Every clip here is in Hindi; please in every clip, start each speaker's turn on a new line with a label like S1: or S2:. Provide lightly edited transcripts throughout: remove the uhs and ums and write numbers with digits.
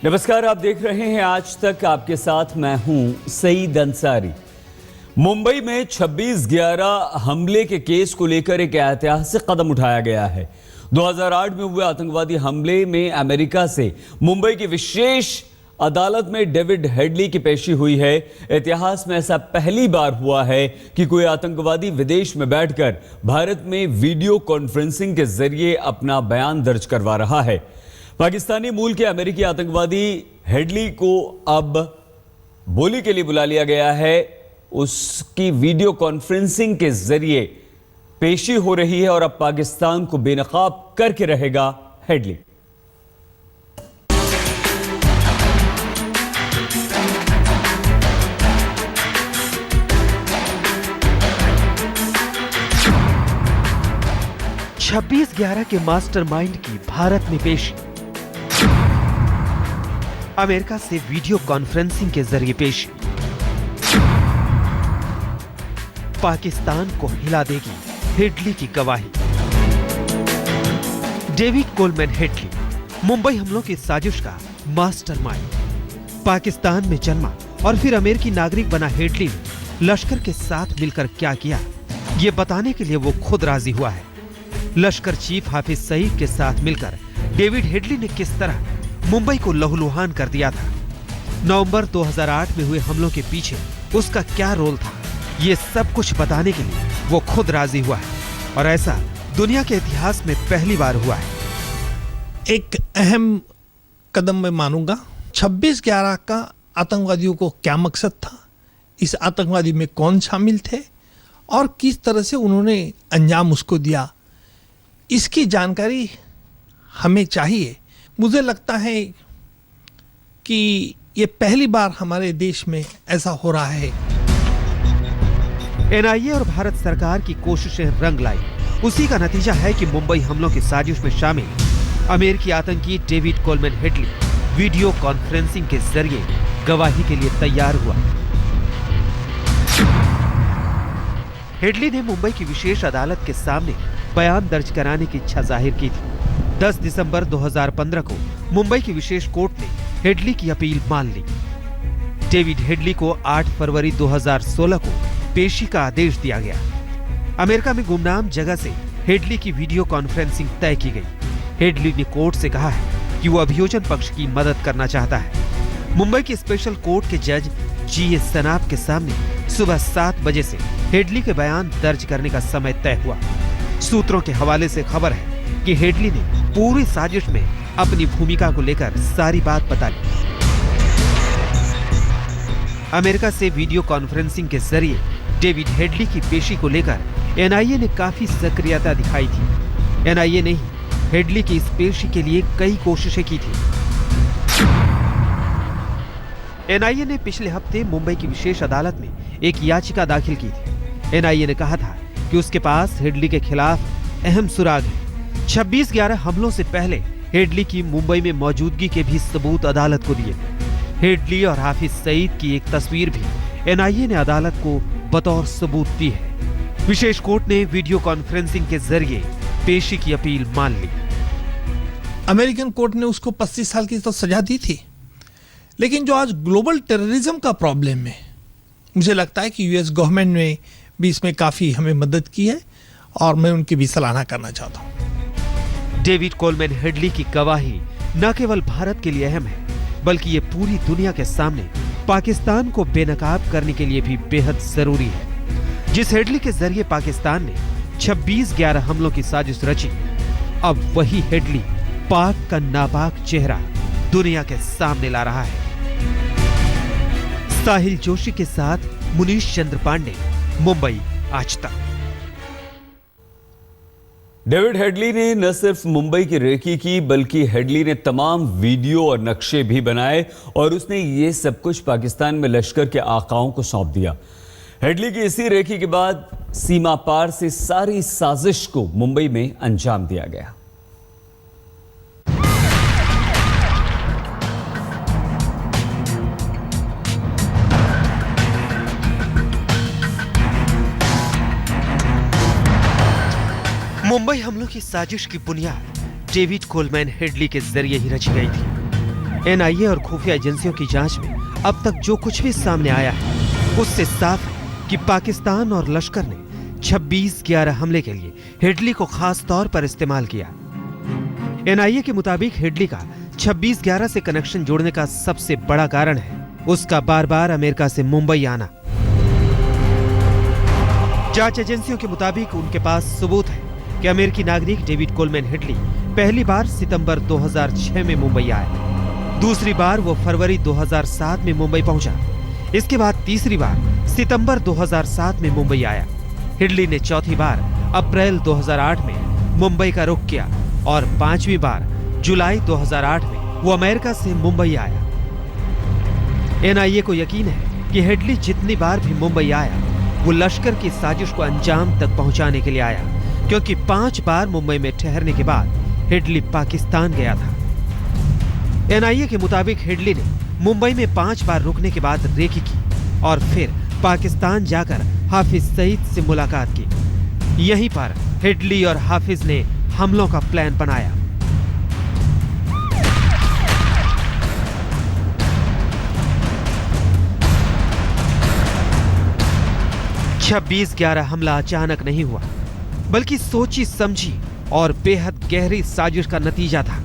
S1: नमस्कार, आप देख रहे हैं आज तक। आपके साथ मैं हूं सईद अंसारी। मुंबई में 26/11 हमले के केस को लेकर एक ऐतिहासिक कदम उठाया गया है। 2008 में हुए आतंकवादी हमले में अमेरिका से मुंबई की विशेष अदालत में डेविड हेडली की पेशी हुई है। इतिहास में ऐसा पहली बार हुआ है कि कोई आतंकवादी विदेश में बैठकर भारत में वीडियो कॉन्फ्रेंसिंग के जरिए अपना बयान दर्ज करवा रहा है। पाकिस्तानी मूल के अमेरिकी आतंकवादी हेडली को अब बोली के लिए बुला लिया गया है। उसकी वीडियो कॉन्फ्रेंसिंग के जरिए पेशी हो रही है और अब पाकिस्तान को बेनकाब करके रहेगा हेडली।
S2: छब्बीस 11 के मास्टरमाइंड की भारत में पेशी। अमेरिका से वीडियो कॉन्फ्रेंसिंग के जरिए पेशी। पाकिस्तान को हिला देगी हेडली की गवाही। डेविड कोलमैन हेडली मुंबई हमलों की साजिश का मास्टरमाइंड। पाकिस्तान में जन्मा और फिर अमेरिकी नागरिक बना हेडली ने लश्कर के साथ मिलकर क्या किया, ये बताने के लिए वो खुद राजी हुआ है। लश्कर चीफ हाफिज सईद के साथ मिलकर डेविड हेडली ने किस तरह मुंबई को लहूलुहान कर दिया था, नवंबर 2008 में हुए हमलों के पीछे उसका क्या रोल था, ये सब कुछ बताने के लिए वो खुद राजी हुआ है। और ऐसा दुनिया के इतिहास में पहली बार हुआ है।
S3: एक अहम कदम मैं मानूंगा। 26/11 का आतंकवादियों को क्या मकसद था, इस आतंकवादी में कौन शामिल थे और किस तरह से उन्होंने अंजाम उसको दिया, इसकी जानकारी हमें चाहिए। मुझे लगता है कि ये पहली बार हमारे देश में ऐसा हो रहा है।
S2: एनआईए और भारत सरकार की कोशिशें रंग लाई। उसी का नतीजा है कि मुंबई हमलों की साजिश में शामिल अमेरिकी आतंकी David Coleman Headley video conferencing के जरिए गवाही के लिए तैयार हुआ। हेडली ने मुंबई की विशेष अदालत के सामने बयान दर्ज कराने की इच्छा जाहिर की थी। 10 दिसंबर 2015 को मुंबई की विशेष कोर्ट ने हेडली की अपील मान ली। डेविड हेडली को 8 फरवरी 2016 को पेशी का आदेश दिया गया। अमेरिका में गुमनाम जगह से हेडली की वीडियो कॉन्फ्रेंसिंग तय की गई। हेडली ने कोर्ट से कहा है कि वो अभियोजन पक्ष की मदद करना चाहता है। मुंबई की स्पेशल कोर्ट के जज GS सनाफ के सामने सुबह 7 बजे से हेडली के बयान दर्ज करने का समय तय हुआ। सूत्रों के हवाले से खबर है कि हेडली ने पूरी साजिश में अपनी भूमिका को लेकर सारी बात बता ली। अमेरिका से वीडियो कॉन्फ्रेंसिंग के जरिए डेविड हेडली की पेशी को लेकर एनआईए ने काफी सक्रियता दिखाई थी। एनआईए ने ही हेडली की इस पेशी के लिए कई कोशिशें की थी। एनआईए ने पिछले हफ्ते मुंबई की विशेष अदालत में एक याचिका दाखिल की थी। एनआईए ने कहा था कि उसके पास हेडली के खिलाफ अहम सुराग है। 26/11 हमलों से पहले हेडली की मुंबई में मौजूदगी के भी सबूत अदालत को दिए। हेडली और हाफिज सईद की एक तस्वीर भी एनआईए ने अदालत को बतौर सबूत दी है। विशेष कोर्ट ने वीडियो कॉन्फ्रेंसिंग के जरिए पेशी की अपील मान ली।
S3: अमेरिकन कोर्ट ने उसको 25 साल की तो सजा दी थी, लेकिन जो आज ग्लोबल टेररिज्म का प्रॉब्लम है, मुझे लगता है कि यूएस गवर्नमेंट ने भी इसमें काफी हमें मदद की है और मैं उनकी भी सराहना करना चाहता हूं।
S2: डेविड कोलमैन हेडली की गवाही न केवल भारत के लिए अहम है, बल्कि ये पूरी दुनिया के सामने पाकिस्तान को बेनकाब करने के लिए भी बेहद जरूरी है। जिस हेडली के जरिए पाकिस्तान ने 26/11 हमलों की साजिश रची, अब वही हेडली पाक का नापाक चेहरा दुनिया के सामने ला रहा है। साहिल जोशी के साथ मुनीश चंद्र पांडे, मुंबई आज तक।
S1: डेविड हेडली ने न सिर्फ मुंबई की रेकी की, बल्कि हेडली ने तमाम वीडियो और नक्शे भी बनाए और उसने ये सब कुछ पाकिस्तान में लश्कर के आकाओं को सौंप दिया। हेडली की इसी रेकी के बाद सीमा पार से सारी साजिश को मुंबई में अंजाम दिया गया।
S2: मुंबई हमलों की साजिश की बुनियाद डेविड कोलमैन हेडली के जरिए ही रची गई थी। एनआईए और खुफिया एजेंसियों की जांच में अब तक जो कुछ भी सामने आया है उससे साफ है कि पाकिस्तान और लश्कर ने 26/11 हमले के लिए हेडली को खास तौर पर इस्तेमाल किया। एनआईए के मुताबिक हेडली का 26/11 से कनेक्शन जोड़ने का सबसे बड़ा कारण है उसका बार बार अमेरिका से मुंबई आना। जांच एजेंसियों के मुताबिक उनके पास सबूत है कि अमेरिकी नागरिक डेविड कोलमैन हेडली पहली बार सितंबर 2006 में मुंबई आए, दूसरी बार वो फरवरी 2007 में मुंबई पहुंचा, इसके बाद तीसरी बार सितंबर 2007 में मुंबई आया। हेडली ने चौथी बार अप्रैल 2008 में मुंबई का रुख किया और पांचवी बार जुलाई 2008 में वो अमेरिका से मुंबई आया। एनआईए को यकीन है कि हेडली जितनी बार भी मुंबई आया वो लश्कर की साजिश को अंजाम तक पहुंचाने के लिए आया, क्योंकि 5 बार मुंबई में ठहरने के बाद हेडली पाकिस्तान गया था। एनआईए के मुताबिक हेडली ने मुंबई में 5 बार रुकने के बाद रेकी की और फिर पाकिस्तान जाकर हाफिज सईद से मुलाकात की। यहीं पर हेडली और हाफिज ने हमलों का प्लान बनाया। छब्बीस 11 हमला अचानक नहीं हुआ, बल्कि सोची समझी और बेहद गहरी साजिश का नतीजा था।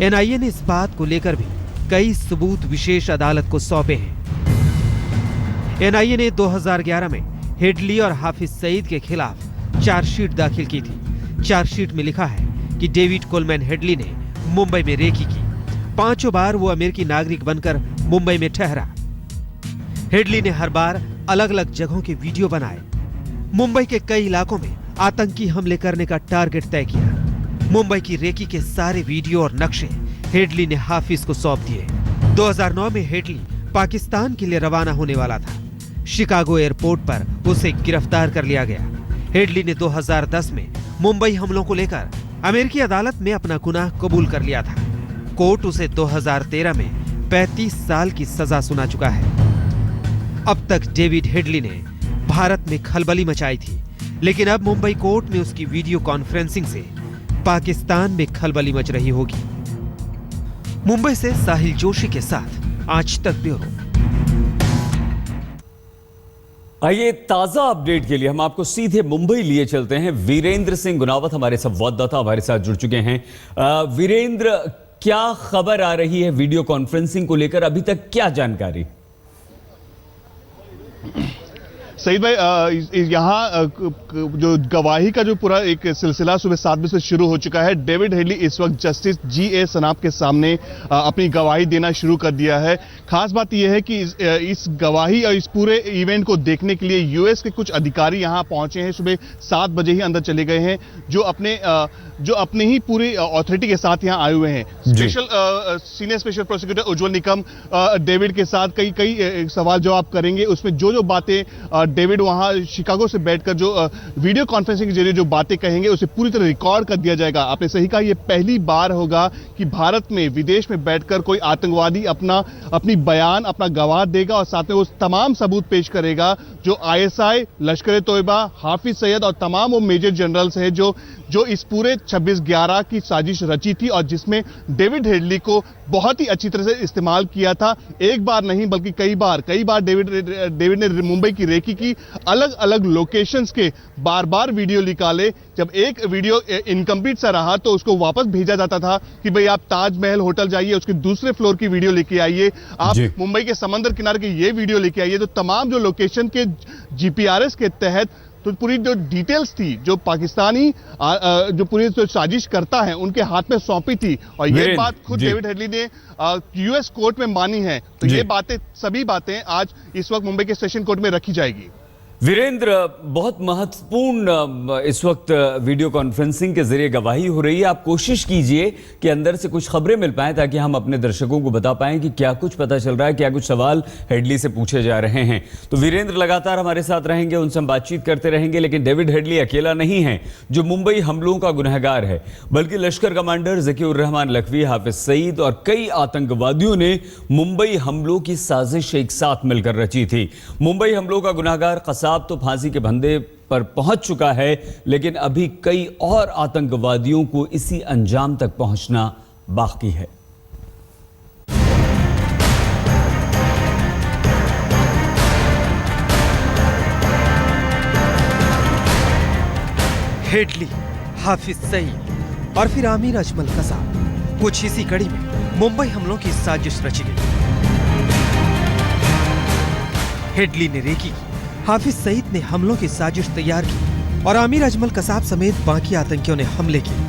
S2: एनआईए ने इस बात को लेकर भी कई सबूत विशेष अदालत को सौंपे हैं। एनआईए ने 2011 में हेडली और हाफिज सईद के खिलाफ चार्जशीट दाखिल की थी। चार्जशीट में लिखा है कि डेविड कोलमैन हेडली ने मुंबई में रेकी की, 5 बार वो अमेरिकी नागरिक बनकर मुंबई में ठहरा। हेडली ने हर बार अलग अलग जगहों के वीडियो बनाए, मुंबई के कई इलाकों में आतंकी हमले करने का टारगेट तय किया। मुंबई की रेकी के सारे वीडियो और नक्शे हेडली ने हाफिज को सौंप दिए। 2009 में हेडली पाकिस्तान के लिए रवाना होने वाला था। शिकागो एयरपोर्ट पर उसे गिरफ्तार कर लिया गया। हेडली ने 2010 में मुंबई हमलों को लेकर अमेरिकी अदालत में अपना गुनाह कबूल कर लिया था। कोर्ट उसे 2013 में 35 साल की सजा सुना चुका है। अब तक डेविड हेडली ने भारत में खलबली मचाई थी, लेकिन अब मुंबई कोर्ट में उसकी वीडियो कॉन्फ्रेंसिंग से पाकिस्तान में खलबली मच रही होगी। मुंबई से साहिल जोशी के साथ आज तक ब्यूरो।
S1: आइए ताजा अपडेट के लिए हम आपको सीधे मुंबई लिए चलते हैं। वीरेंद्र सिंह गुनावत हमारे संवाददाता हमारे साथ जुड़ चुके हैं। वीरेंद्र, क्या खबर आ रही है वीडियो कॉन्फ्रेंसिंग को लेकर, अभी तक क्या जानकारी?
S4: सईद भाई, यहाँ जो गवाही का जो पूरा एक सिलसिला सुबह 7 बजे से शुरू हो चुका है। डेविड हेडली इस वक्त जस्टिस G.A. सनाप के सामने अपनी गवाही देना शुरू कर दिया है। खास बात यह है कि इस गवाही और इस पूरे इवेंट को देखने के लिए यूएस के कुछ अधिकारी यहाँ पहुंचे हैं। सुबह 7 बजे ही अंदर चले गए हैं, जो अपने ही पूरी अथॉरिटी के साथ यहाँ आए हुए हैं। सीनियर स्पेशल प्रोसिक्यूटर उज्जवल निकम डेविड के साथ कई सवाल जवाब करेंगे। उसमें जो बातें डेविड वहां शिकागो से बैठकर जो वीडियो कॉन्फ्रेंसिंग के जरिए जो बातें कहेंगे उसे पूरी तरह रिकॉर्ड कर दिया जाएगा। आपने सही कहा, यह पहली बार होगा कि भारत में विदेश में बैठकर कोई आतंकवादी अपनी बयान, अपना गवाह देगा और साथ में वो तमाम सबूत पेश करेगा जो ISI, लश्कर तोयबा, हाफिज सईद और तमाम वो मेजर जनरल्स हैं जो इस पूरे 26/11 की साजिश रची थी और जिसमें डेविड हेडली को बहुत ही अच्छी तरह से इस्तेमाल किया था। एक बार नहीं बल्कि कई बार डेविड ने मुंबई की रेकी की, अलग अलग लोकेशंस के बार वीडियो निकाले। जब एक वीडियो इनकम्प्लीट सा रहा तो उसको वापस भेजा जाता था कि भाई आप ताजमहल होटल जाइए, उसके दूसरे फ्लोर की वीडियो लेके आइए, आप मुंबई के समंदर किनारे की ये वीडियो लेके आइए। तो तमाम जो लोकेशन के GPRS के तहत तो पूरी जो डिटेल्स थी जो पाकिस्तानी जो पूरी जो साजिश करता है उनके हाथ में सौंपी थी और ये बात खुद डेविड हेडली ने US कोर्ट में मानी है। तो ये सभी बातें आज इस वक्त मुंबई के सेशन कोर्ट में रखी जाएगी।
S1: वीरेंद्र, बहुत महत्वपूर्ण इस वक्त वीडियो कॉन्फ्रेंसिंग के जरिए गवाही हो रही है। आप कोशिश कीजिए कि अंदर से कुछ खबरें मिल पाएं ताकि हम अपने दर्शकों को बता पाएं कि क्या कुछ पता चल रहा है, क्या कुछ सवाल हेडली से पूछे जा रहे हैं। तो वीरेंद्र लगातार हमारे साथ रहेंगे, उनसे हम बातचीत करते रहेंगे। लेकिन डेविड हेडली अकेला नहीं है जो मुंबई हमलों का गुनहगार है, बल्कि लश्कर कमांडर ज़कीउर रहमान लखवी, हाफिज सईद और कई आतंकवादियों ने मुंबई हमलों की साजिश एक साथ मिलकर रची थी। मुंबई हमलों का गुनहगार कसाब तो फांसी के फंदे पर पहुंच चुका है, लेकिन अभी कई और आतंकवादियों को इसी अंजाम तक पहुंचना बाकी है।
S2: हेडली, हाफिज सईद और फिर आमिर अजमल कसाब। कुछ इसी कड़ी में मुंबई हमलों की साजिश रची गई। हेडली ने रेकी की, हाफिज सईद ने हमलों की साजिश तैयार की और आमिर अजमल कसाब समेत बाकी आतंकियों ने हमले किए।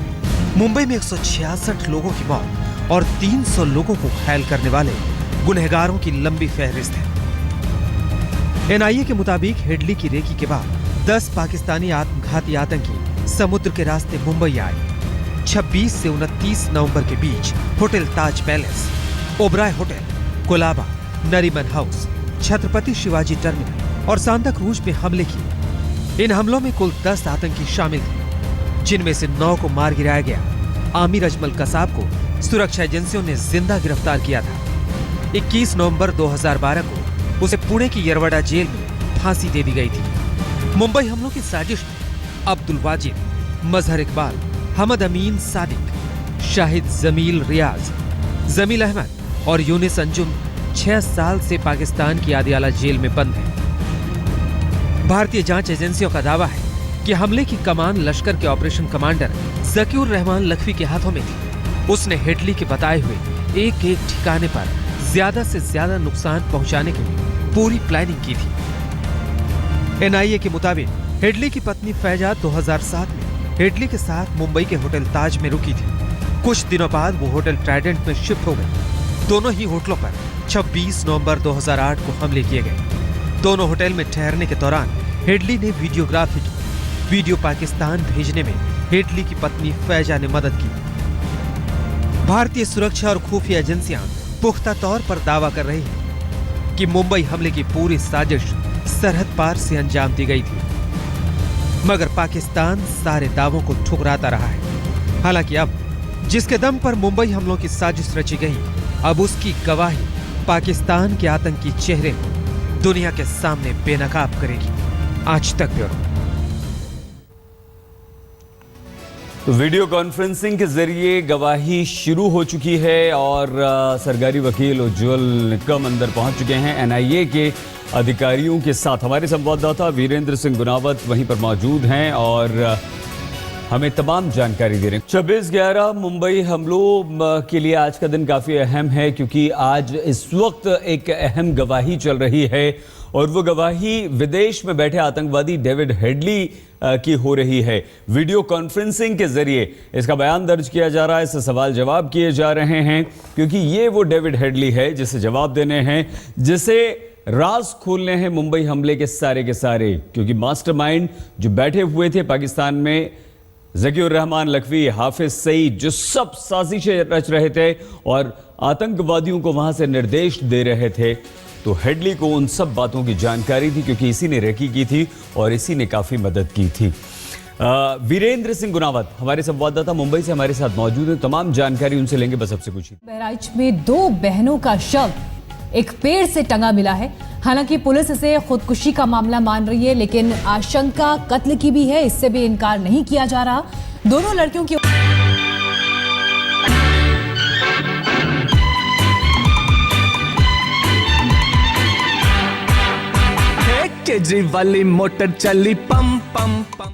S2: मुंबई में 166 लोगों की मौत और 300 लोगों को घायल करने वाले गुनहगारों की लंबी फहरिस्त है। एनआईए के मुताबिक हेडली की रेकी के बाद 10 पाकिस्तानी आत्मघाती आतंकी समुद्र के रास्ते मुंबई आए। 26 से 29 नवंबर के बीच hotel Taj palace, Oberoi hotel, Colaba, Nariman house, Chhatrapati Shivaji terminal और सांता क्रूज में हमले किए। इन हमलों में कुल 10 आतंकी शामिल थे, जिनमें से 9 को मार गिराया गया। आमिर अजमल कसाब को सुरक्षा एजेंसियों ने जिंदा गिरफ्तार किया था। 21 नवंबर 2012 को उसे पुणे की यरवड़ा जेल में फांसी दे दी गई थी। मुंबई हमलों की साजिश में अब्दुल वाजिद, मजहर इकबाल, हमद अमीन सादिक, शाहिद जमील रियाज, जमील अहमद और यूनिस अंजुम 6 साल से पाकिस्तान की आदियाला जेल में बंद है। भारतीय जांच एजेंसियों का दावा है कि हमले की कमान लश्कर के ऑपरेशन कमांडर जकीउर रहमान लखवी के हाथों में थी। उसने हेडली के बताए हुए एक एक ठिकाने पर ज्यादा से ज्यादा नुकसान पहुंचाने के लिए पूरी प्लानिंग की थी। एनआईए के मुताबिक हेडली की पत्नी फैजा 2007 में हेडली के साथ मुंबई के होटल ताज में रुकी थी। कुछ दिनों बाद वो होटल ट्राइडेंट में शिफ्ट हो गई। दोनों ही होटलों पर 26 नवंबर 2008 को हमले किए गए। दोनों होटल में ठहरने के दौरान हेडली ने वीडियोग्राफी की। वीडियो पाकिस्तान भेजने में हेडली की पत्नी फैजा ने मदद की। भारतीय सुरक्षा और खुफिया एजेंसियां पुख्ता तौर पर दावा कर रही हैं कि मुंबई हमले की पूरी साजिश सरहद पार से अंजाम दी गई थी, मगर पाकिस्तान सारे दावों को ठुकराता रहा है। हालांकि अब जिसके दम पर मुंबई हमलों की साजिश रची गई, अब उसकी गवाही पाकिस्तान के आतंकी चेहरे को दुनिया के सामने बेनकाब करेगी। आज तक ब्यूरो।
S1: तो वीडियो कॉन्फ्रेंसिंग के जरिए गवाही शुरू हो चुकी है और सरकारी वकील उज्ज्वल निकम अंदर पहुंच चुके हैं एनआईए के अधिकारियों के साथ। हमारे संवाददाता वीरेंद्र सिंह गुनावत वहीं पर मौजूद हैं और हमें तमाम जानकारी दे रहे हैं। 26/11 मुंबई हमलों के लिए आज का दिन काफ़ी अहम है, क्योंकि आज इस वक्त एक अहम गवाही चल रही है और वो गवाही विदेश में बैठे आतंकवादी डेविड हेडली की हो रही है। वीडियो कॉन्फ्रेंसिंग के जरिए इसका बयान दर्ज किया जा रहा है, इससे सवाल जवाब किए जा रहे हैं, क्योंकि ये वो डेविड हेडली है जिसे जवाब देने हैं, जिसे राज खोलने हैं मुंबई हमले के सारे, क्योंकि मास्टरमाइंड जो बैठे हुए थे पाकिस्तान में, जकीउर रहमान लखवी, हाफिज सईद, जो सब साजिशें रच रहे थे और आतंकवादियों को वहां से निर्देश दे रहे थे, तो हेडली को उन सब बातों की जानकारी थी, क्योंकि इसी ने रेकी की थी और इसी ने काफी मदद की थी। वीरेंद्र सिंह गुनावत हमारे संवाददाता मुंबई से हमारे साथ मौजूद हैं, तमाम जानकारी उनसे लेंगे। बस सबसे कुछ
S5: बहराइच में 2 बहनों का शव एक पेड़ से टंगा मिला है। हालांकि पुलिस इसे खुदकुशी का मामला मान रही है, लेकिन आशंका कत्ल की भी है, इससे भी इनकार नहीं किया जा रहा। दोनों लड़कियों की
S6: केजरीवाल मोटर चली पम पम पम।